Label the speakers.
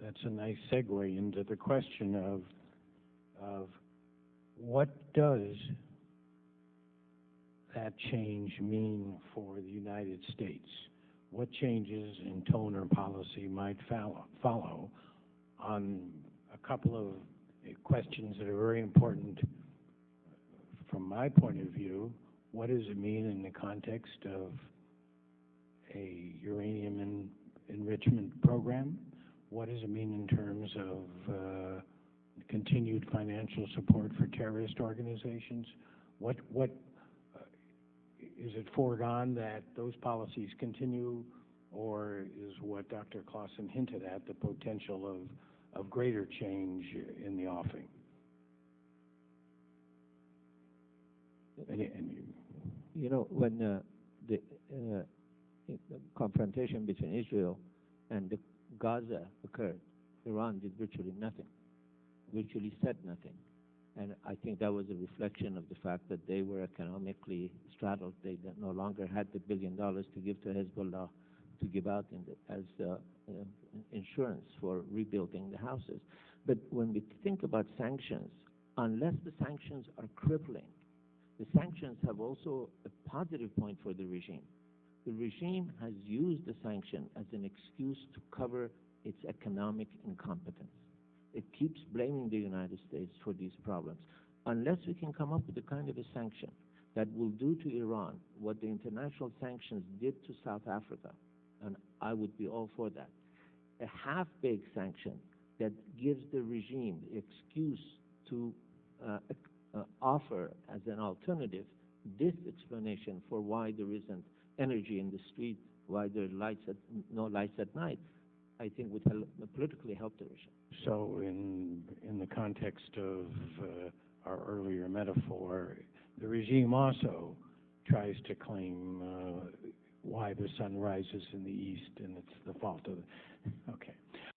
Speaker 1: that's a nice segue into the question of what does that change mean for the United States? What changes in tone or policy might follow on a couple of questions that are very important from my point of view? What does it mean in the context of a uranium enrichment program? What does it mean in terms of continued financial support for terrorist organizations? Is it foregone that those policies continue, or is what Dr. Clausen hinted at the potential of greater change in the offing?
Speaker 2: You know, when the confrontation between Israel and Gaza occurred, Iran did virtually nothing, virtually said nothing. And I think that was a reflection of the fact that they were economically straddled. They no longer had the $1 billion to give to Hezbollah to give out as insurance for rebuilding the houses. But when we think about sanctions, unless the sanctions are crippling, the sanctions have also a positive point for the regime. The regime has used the sanction as an excuse to cover its economic incompetence. It keeps blaming the United States for these problems. Unless we can come up with a kind of a sanction that will do to Iran what the international sanctions did to South Africa, and I would be all for that, a half-baked sanction that gives the regime the excuse to offer as an alternative this explanation for why there isn't energy in the street, why there are no lights at night, I think would politically help the regime.
Speaker 1: So in the context of our earlier metaphor, the regime also tries to claim why the sun rises in the east, and it's the fault of the... Okay.